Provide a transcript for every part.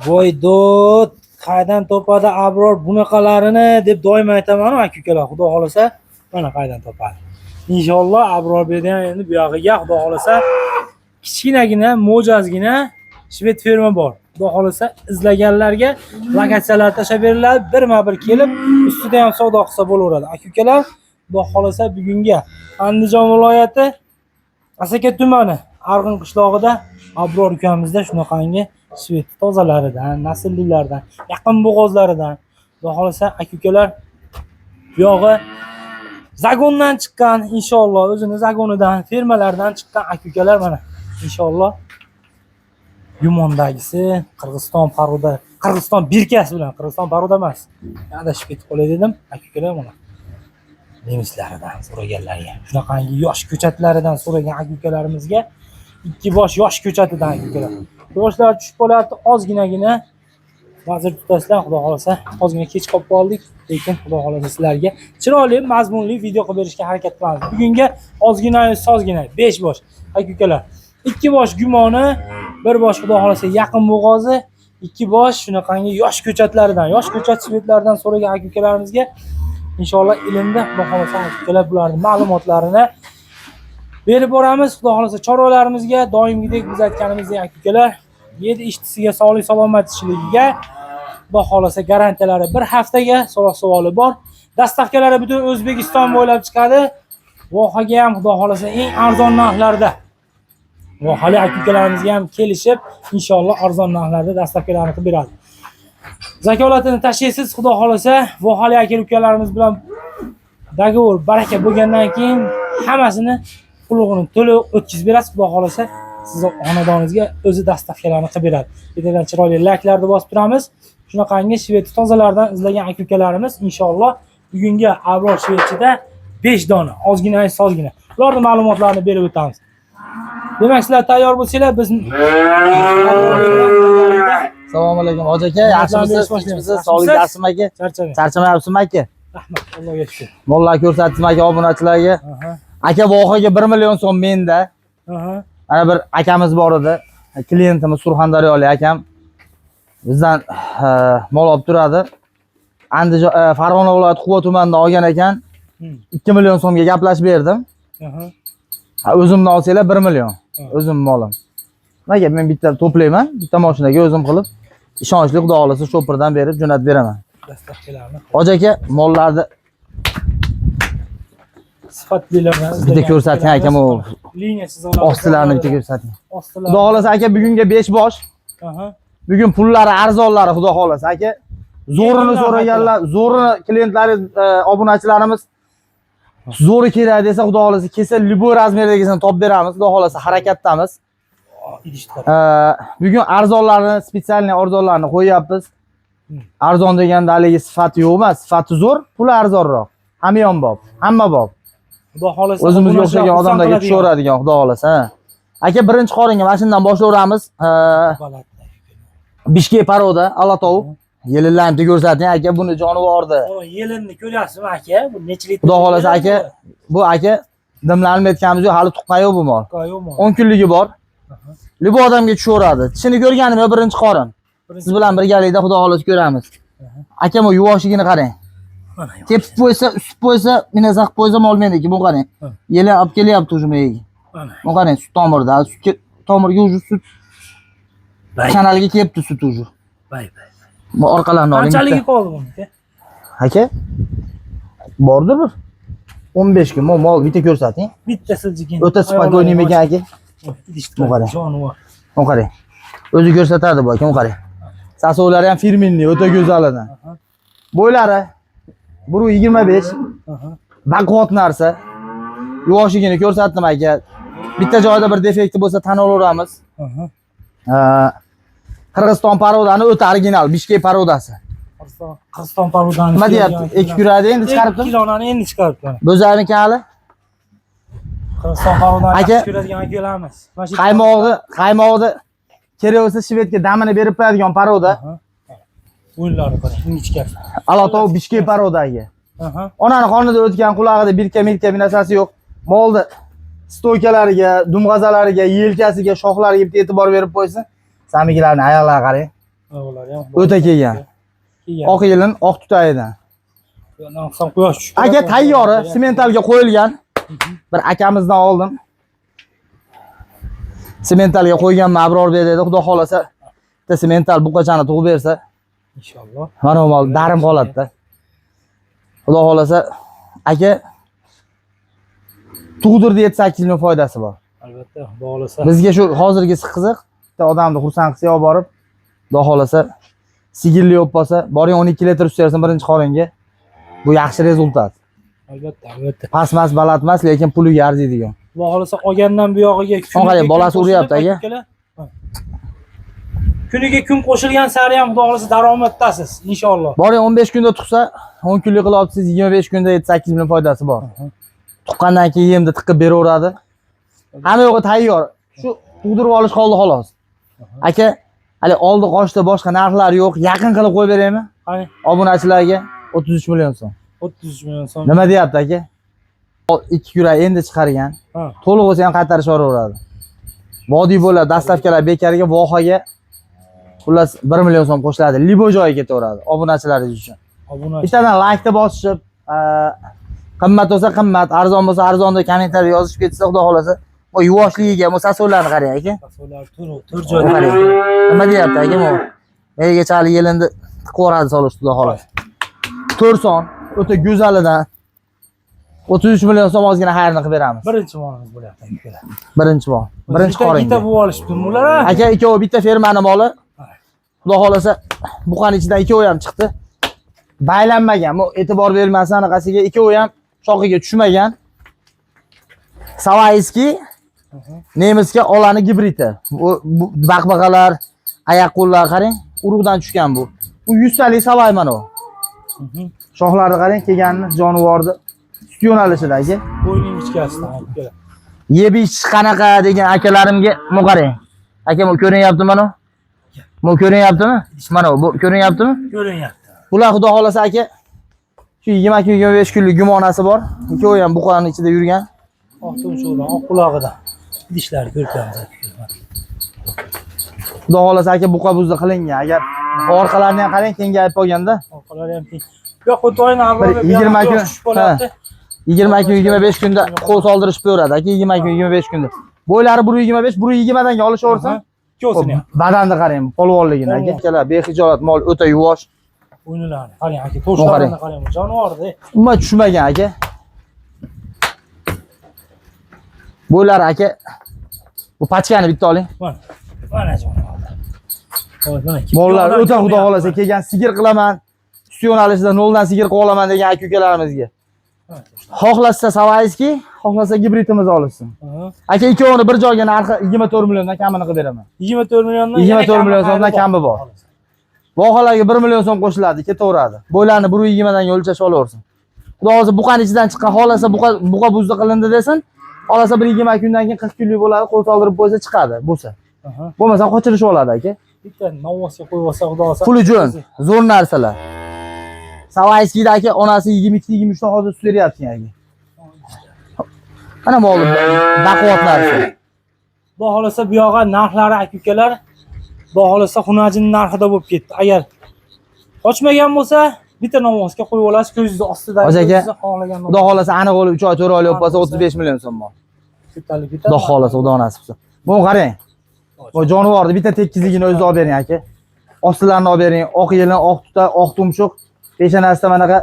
Voydod qaydan topadi Abror bunaqalarini deb doim aytaman aka-ukalar. Xudo xolasa mana qaydan topadi. Inshaalloh Abror bergan endi bu yog'iga xudo xolasa kichkinagina, mo'jazgina shved ferma bor. Xudo xolasa izlaganlarga lokatsiyalar tashab beriladi. Birma-bir kelib, ustida ham savdo qilsa bo'laveradi. Aka-ukalar, xudo xolasa bugunga Andijon viloyati Asaka tumani Arg'in qishlog'ida Abror ukamizda shunaqangi shved tozalaridan, nasllilardan, yaqin bo'g'ozlaridan, xudo xolasa aka-ukalar bu yog'i zagondan chiqqan, inshaalloh o'zini zagonidan, fermalardan chiqqan aka-ukalar mana inshaalloh Yumondagisi Qirg'iziston paruda, Qirg'iziston birkasi bilan, Qirg'iziston paruda emas. Adashib ketib qolay dedim, aka-ukalar mana. Nemislaridan so'raganlarga, shunaqangi yosh ko'chatlaridan so'ragan aka-ukalarimizga ikki bosh yosh ko'chatidan aka-ukalar. Yoshlar tushib qolyapti, ozginagina vazir tutasizlar, xudo xolasa. Ozgina kech qolib qoldik, lekin xudo xolasa sizlarga chiroyli, mazmunli video qilib berishga harakat qilamiz. Bugunga ozgina, sozgina 5 bosh aka-ukalar. 2 bosh gumoni, 1 bosh xudo xolasa yaqin bo'g'ozi, 2 bosh shunaqangi yosh ko'chatlaridan, yosh ko'chat shvedlardan so'ragan aka-ukalarimizga inshaalloh ilmda xudo xolasa aka-ukalar bularning ma'lumotlarini berib boramiz. Xudo xolasa chorvalarimizga doimgidek biz aytganimizdek aka-ukalar, yedi ishtisiga, sog'lik salomatligiga xudo xolasa garantiyalari 1 haftaga so'roq savoli bor. Dastavkalari butun O'zbekiston bo'ylab chiqadi. Vohaga ham xudo xolasa eng arzon narxlarda. Vohali aka-ukalarimizga ham kelishib, inshaalloh arzon narxlarda dastavkalarni qilib beradi. Zakolatini tashlaysiz, xudo xolasa, vohali aka-ukalarimiz bilan dogovor baraka bo'lgandan keyin hammasini pulini to'liq o'tkazib berasiz, xudo xolasa. Sizni xonadoningizga o'zi dastavkalarni qilib beradi. Bittadan chiroyli layklarni bosib turamiz. Shunaqangi shved tozalardan izlagan aka-ukalarimiz inshaalloh bugungi Abror shvedchida 5 dona, ozgina, sozgina. Ularning ma'lumotlarini berib o'tamiz. Demak, sizlar tayyor bo'lsanglar, biz Assalomu alaykum hoji aka, yaxshimisiz? Tinchmisiz? Sog'lik yaxshimi aka? Charchamayapsizmi aka? Rahmat, Allohga shukr. Mollar ko'rsatdim aka obunachilarga. Aka vohaga 1 million so'm menda. Mana bir akamiz bor edi. Klientimiz Surxondaryolik akam. Bizdan mol olib turadi. Andijon Farg'ona viloyati Quva tumanidan olgan ekan. 2 million so'mga gaplashib berdim. O'zimdan olsanglar 1 million. O'zim molim. Nega men bitta to'playman, bitta mashinaga o'zim qilib, ishonchli xudo xolasa shopirdan berib jo'natib beraman. Dastavkalarni. Hoji aka, mollarni sifatlilarni bitta ko'rsating akam, u liniyasiz ostilarini bitta ko'rsating. Ostilar. Xudo xolasa aka, bugunga 5 bosh. Bugun pullari arzonlari xudo xolasa aka. Zo'rini so'raganlar, zo'rini klientlaringiz, obunachilarimiz zo'ri kerak desa, xudo xolasa kelsa, liboy razmerdagisini topib beramiz. Xudo xolasa harakatdamiz. Bugun arzonlarni, spetsialniy arzonlarni qo'yapmiz. Arzon deganda haligi sifati yo'q emas, sifati zo'r, puli arzonroq. Hamyonbop, hammabop. Xudo xolasa o'zimizga o'xshagan odamlarga tushaveradigan, xudo xolasa. Aka, birinchi qoringa mana shundan boshlayveramiz. Bishkek paroda, Alatov. Yelinlarni ko'rsating aka, buni jonivordi. Yelinni ko'ryapsizmi aka? Bu necha litr? Xudo xolasa aka, bu aka dimlanib aytganimiz yo'q, hali tuqqan yo'q bu mol. 10 kunligi bor. Libo odamga tushaveradi. Tishini ko'rganim birinchi qorin. Siz bilan birgalikda xudo xolasa ko'ramiz. Akam, o yuvoshligini qarang. Tepib qo'ysa, ustib qo'ysa, minasa qilib qo'ysa mol meniki, bu qarang. Yeli olib kelyapti o'shimaga. Bu qarang, sut tomirda, sutga tomirga ujur sut. Kanalga kelibdi sut ujur. Bu orqalarini oling. Qanchaligi qoldi buniki? Aka, bordir bir 15 kun mol bitta ko'rsating. Bitta siljikin. O'ta spokойный ekan aka. Bu qarang. Jonivor. Bu qarang. O'zi ko'rsatadi bu aka, bu qarang. Sasovlari ham firminli, o'ta go'zalidan. Bo'ylari 1.25. Baquvvat narsa. Yuvoshligini ko'rsatdim aka. Bitta joyda bir defekti bo'lsa tan olaveramiz. Qirg'iziston parodani o'ta original, Bishkek parodasi. Qirg'iziston parodani. Nima deyapti? 2 kuradi endi chiqaribdi. 2 kiloni endi chiqaribdi. Bo'zarniki hali? Qirg'iziston parodani ko'radigan akalarimiz. Qaymog'ida kerak bo'lsa shvedga damini berib qo'yadigan paroda. O'yinlari qarang, ingichkasi. Alatov Bishkek parodagi. Onani qonida o'tgan qulog'ida milka bir narsasi yo'q. Molni stoykalariga, dumg'azalariga, yelkasiga, shoxlariga bitta e'tibor berib qo'ysin. Samigilarni ayoqlariga qarang. Ular ham O'ta kelgan. Oq yilin oq tutayidan. Naqsam quyosh tushib. Aka tayyori sementalga qo'yilgan. Bir akamizdan oldim. Sementalga qo'yganman Abror Bey dedi. Xudo xolasa bitta semental buqachani tug'ib bersa, Inshaalloh. mana bu mol darim qoladi-da. Xudo xolasa aka tug'dirdi 7-8 ming foydasi bor. Albatta, xudo xolasa. Bizga shu hozirgisi qiziq. Bitta odamni xursand qilsa olib borib, xudo xolasa sigirli olib qolsa, boring 12 litr suv birinchi qoringa. Bu yaxshi rezultat. Albatta, albatta. Pasmas, balandmas, lekin puliga arziydigan. Xudo xolasa qolgandan bu yog'iga Qarang, bolasi uryapti aka. Kuniga kun qo'shilgan sari ham xudo xolasa daromaddasiz, inshaalloh. Boring 15 kunda tug'sa, 10 kunlik qilib olibsiz, 25 kunda 7-8 ming foydasi bor. Tuqqandan keyin yemni tiqib beraveradi. Hamma yo'g'i tayyor. Shu tug'dirib olish qoldi xolos. Aka, hali oldi qoshda boshqa narxlar yo'q. Yaqin qilib qo'yib beraymi? Qani, Obunachilarga 33 million so'm. 33 million so'm. Nima deyapti aka? 2 yurak endi chiqargan. To'liq bo'lsa ham qaytarib yuboraveradi. Vodiy bo'ladi, dastavkalar bekariga, vohaga xullas 1 million so'm qo'shiladi. Libo joyiga ketaveradi obunachilaringiz uchun. Obunachi. Bittadan like-da bosishib, qimmat bo'lsa qimmat, arzon bo'lsa arzon deb kommentariyga yozishib ketsa, xudo xolasa, bu yuvoshligiga, bu sasovlarni qarang aka. Sasolar tur joyda. Nima deyapti aka bu? Menga chali yelindi qo'radi solish xudo xolasa. 4 son, o'ta go'zalidan 33 million so'm ozgina xayrni qilib beramiz. Birinchi molimiz bo'lyapti aka. Birinchi mol. Birinchi qoringa. Bitta bu olishibdi bular. Aka ikkovi bitta fermani moli. Xudo xolasa buqani ichidan ikkovi ham chiqdi. Baylanmagan. Bu e'tibor bermasdan anaqasiga ikkovi ham shoxiga tushmagan. Savayski nemisga olani gibridi. Bu baqbaqalar, oyoq qo'llar qarang, urug'dan tushgan bu. Bu 100 talik savay mana bu. Shoxlarni qarang, kelganini, jonivorni sut yo'nalishidagi. Bo'yning ichkasidan olib keladi. Yebish qanaqa degan akalarimga bu qarang. Aka, bu ko'rinyapti mana. Bu ko'rinyaptimi? Mana bu ko'rinyaptimi? Ko'rinyapti. Bular xudo xolasa aka shu 22-25 kunlik gumonasi bor. Ikkovi ham buqaning ichida yurgan. Oq tumshug'idan, oq qulog'idan. Idishlari ko'rkamiz. Xudo xolasa aka buqa buzda qilingan. Agar orqalarini ham qarang, kengayib qolganda. Orqalari ham teng. Yo'q, o'toyni avvalga 20 kun, 20 kun, 25 kunda qo'l soldirishib ko'radi aka, 20 kun, 25 kunda. Bo'ylari 1.25, 1.20 danga olishaversa, ikkovsini ham. Badanni qarang, polvonligini aka. Akalar bexijolat mol o'ta yuvosh. O'yinlarni qarang aka, to'shlarini qarang, jonivorda. Umuman tushmagan aka. Bo'ylari aka. Bu pachkani bitta oling. Mana jonivorda. Mollar o'ta xudo xolasa kelgan sigir qilaman. Sut yo'nalishida 0 dan sigir qilib olaman degan aka-ukalarimizga. Xohlasa savayski, xohlasa gibridimizni olishsin. Aka ikkovini bir joyga narxi 24 milliondan kamini qilib beraman. 24 milliondan 24 million so'mdan kami bor. Vohalarga 1 million so'm qo'shiladi, ketaveradi. Bo'ylarni 1.20 dan o'lchab olaversin. Xudo xolasa buqani ichidan chiqqan, xohlasa buqa buzda qilindi desin, xohlasa 1.20 kundan keyin 40 kunlik bo'ladi, qo'l soldirib qo'ysa chiqadi, bo'lsa. Bo'lmasa qochirishib oladi aka. Bitta novosga qo'yib olsa, xudo xolasa. Puli jo'n, zo'r narsalar. Savayskida aka onasi 22-23 ta hozir sut beryapti aka. Mana mol baquvvat narsa. Xudo xolasa bu yo'g'a narxlari aka-ukalar, xudo xolasa xunajin narxida bo'lib ketdi. Agar qochmagan bo'lsa, bitta novosga qo'yib olasiz, ko'zingiz ostida. Xohlagan xudo xolasa aniq o'lib 3 oy 4 oylik bo'lsa 35 million so'm bor. Xudo xolasa, xudo nasib qilsa. Buni qarang. Bu jonivorni bitta tekizligini o'zida olib bering aka. Ostilarini olib bering, oq yelin, oq tuta, oq tumshuq. Peshanasida manaqa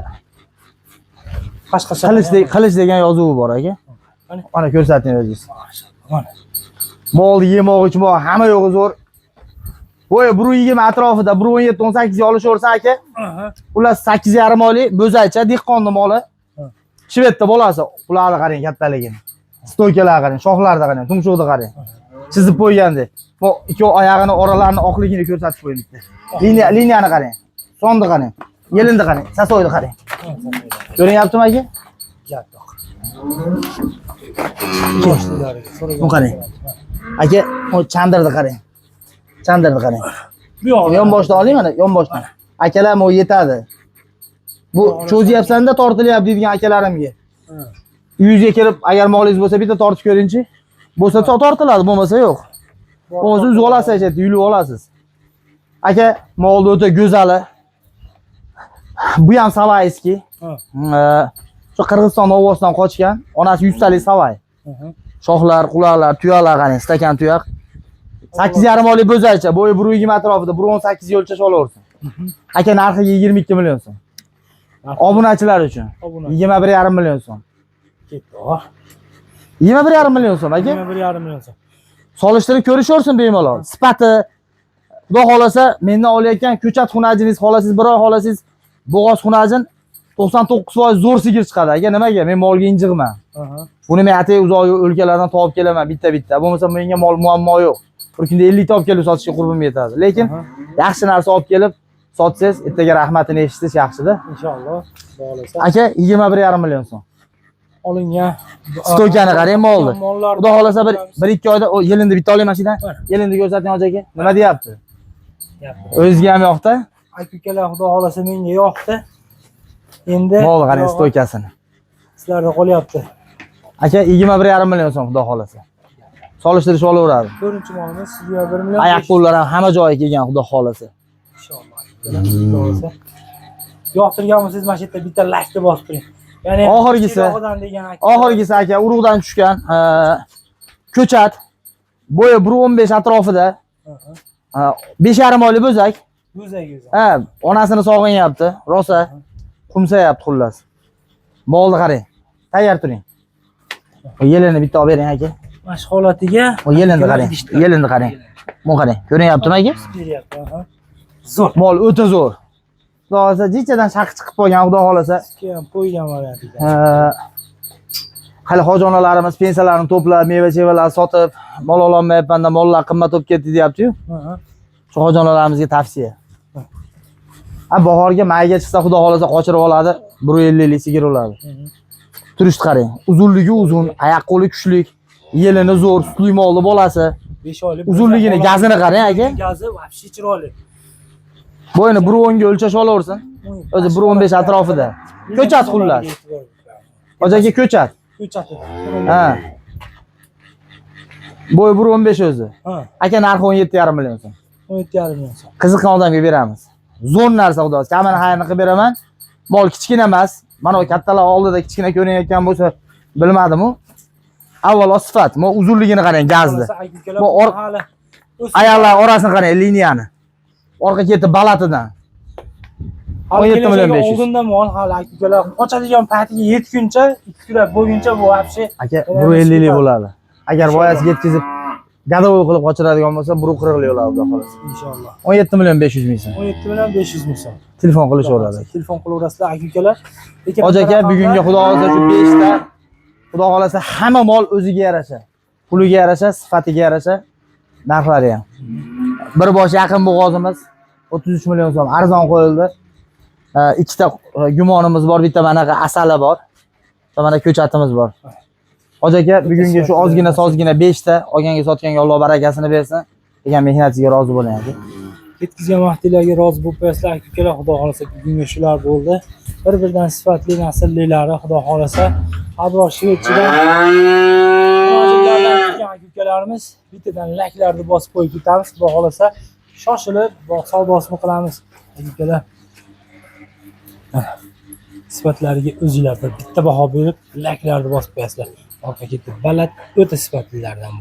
qilich degan yozuvi bor aka. Mana ko'rsating o'zingiz. Mana. Molni yemoq uchun hamma yo'g'i zo'r. Voy 1.20 atrofida 1.17-18 ga olishaversa aka. Ular 8,5 oylik bo'zaycha dehqonni moli. Shvedda bolasi. Ularni qarang kattaligini. Stoykalarga qarang, shoxlarga qarang, tumshuqni qarang. Chizib qo'ygandek. Bu ikki oyog'ini oralarini oqligini ko'rsatib qo'yilibdi. Liniyani qarang. Sonni qarang. Yelindi qarang, sasoyni qarang. Ko'rinyaptimi aka? Yo'q. Bu qarang. Aka, o chandirni qarang. Chandirni qarang. Bu yo'q. Yonboshdan oling mana, yonboshdan. Akalar mo yetadi. Bu cho'zyapsanda tortilyapti degan akalarimga. Uyingizga kelib, agar molingiz bo'lsa, bitta tortib ko'ringchi. Bo'lsa tortiladi, bo'lmasa yo'q. O'zingiz olasiz, yulib olasiz. Aka, molni o'ta go'zali. Bu ham savayski. Shu Qirg'iziston ovosidan qochgan. Onasi 100 talik savay. Shoxlar, quloqlar, tuyoqlar qarang, stakan tuyoq. 8,5 oylik bo'zaycha, bo'yi 1,20 atrofida 1,18 ga o'lchash olaversin. Aka narxiga 22 million so'm. Obunachilar uchun 21,5 million so'm. Ketdi. 21,5 million so'm aka. 21,5 million so'm. Solishtirib ko'rishaversin bemalol. Sifati Xudo xolasa mendan olayotgan ko'chat xunajingiz xolasiz, bir oy xolasiz bo'g'oz xunajin 99% zo'r sigir chiqadi. Aka nimaga? Men molga injiqman. Buni men atay uzoq o'lkalardan topib kelaman bitta-bitta. Bo'lmasa menga mol muammo yo'q. Bir kunda 50 ta olib kelib sotishga qurbim yetadi. Lekin yaxshi narsa olib kelib sotsangiz, ertaga rahmatini eshitish yaxshida. Inshaalloh, Xudo xolasa. Aka 21,5 million so'm. Olingan Stokani qarang molni. Xudo xolasa bir 1-2 oyda yelindi bitta olayman mashidan. Yelindi ko'rsating hoji aka. Nima deyapti? O'ziga ham yoqdi. Aka-ukalar Xudo xolasa menga yoqdi. Endi molni qarang stoykasini. sizlarda qolyapti. Aka 21,5 million so'm Xudo xolasa. Solishtirish olaveradi. 4-molimiz 21 million. Oyoq qo'llar ham hamma joyiga kelgan Xudo xolasa. Inshaalloh. Yoqtirgan bo'lsangiz mana shu yerda bitta like bosib turing. Ya'ni oxirgisi aka urug'dan tushgan ko'chat bo'yi 1,15 atrofida 5,5 oylik bo'zak. Ha, onasini sog'inyapti, rosa qumsayapti xullas. Molni qarang. Tayyor turing. Yelini bitta olib bering aka. Mana shu holatiga Yelini qarang. Yelini qarang. Buni qarang. Ko'ryaptimi aka? Beryapti, zo'r. Mol o'ta zo'r. Xudo xolasa jichadan shaqi chiqib qolgan Xudo xolasa. Keyin qo'ygan variantiga. Hali hojonalarimiz pensiyalarini to'plab, meva-chevalarni sotib, mol ololmayapman-da, mollar qimmat bo'lib ketdi deyapti-yu. Shu hojonalarimizga tavsiya. Bahorga mayga chiqsa Xudo xolasa qochirib oladi, 150 lik sigir oladi. Turishni qarang. Uzunligi uzun, oyoq qo'li kuchli, yelini zo'r, sutli molni bolasi. 5 oylik. Uzunligini, gazini qarang aka. Gazi vobshe chiroyli. Bo'yini 1,10 ga o'lchash olaversin. O'zi 1,15 atrofida. Ko'chat xullas. Hoji aka ko'chat. Ko'chat. Ha. Bo'yi 1,15 o'zi. Ha. Aka narxi 17,5 million so'm. 17,5 million so'm. Qiziqqan odamga beramiz. Zo'r narsa Xudo. Kamini xayrini qilib beraman. Mol kichkina emas. Mana bu kattalar oldida kichkina ko'rinayotgan bo'lsa, bilmadim-u. Avvalo sifat, mo uzunligini qarang, gazni. Bu oyoqlar orasini qarang, liniyani. Orqa keti balatidan. 17 million 500. Oldinda mol hali aka-ukalar qochadigan paytiga yetguncha, 2 kunlar bo'lguncha bu vobshe aka 150 lik bo'ladi. Agar boyasi yetkazib gadovoy qilib qochiradigan bo'lsa 140 lik bo'ladi Xudo xolasa. Inshaalloh. 17 million 500 ming so'm. 17 million 500 ming so'm. Telefon qilishaveradi. Telefon qilaverasizlar aka-ukalar. Hoji aka bugungi Xudo xolasa shu 5 ta Xudo xolasa hamma mol o'ziga yarasha. Puliga yarasha, sifatiga yarasha narxlari ham. Bir bosh yaqin bo'g'ozimiz 33 million so'm arzon qo'yildi. Ikkita gumonimiz bor, bitta manaqa asali bor. Mana ko'chatimiz bor. Hoji aka bugungi shu ozgina sozgina 5 ta olganga sotganga Alloh barakasini bersin. Degan mehnatingizga rozi bo'ling aka. Yetkazgan vaqtinglarga rozi bo'lib qo'yasizlar aka-ukalar. Xudo xolasa bugungi shular bo'ldi. Bir-biridan sifatli nasllilari Xudo xolasa Abror Shvetsiyada aka-ukalarimiz bittadan laklarni bosib qo'yib ketamiz. Xudo xolasa shoshilib savdosini qilamiz aka-ukalar. Sifatlariga o'zingizlar bitta baho berib laklarni bosib qo'yasizlar. Orqa ketib baland o'ta sifatlilardan bo'ldi.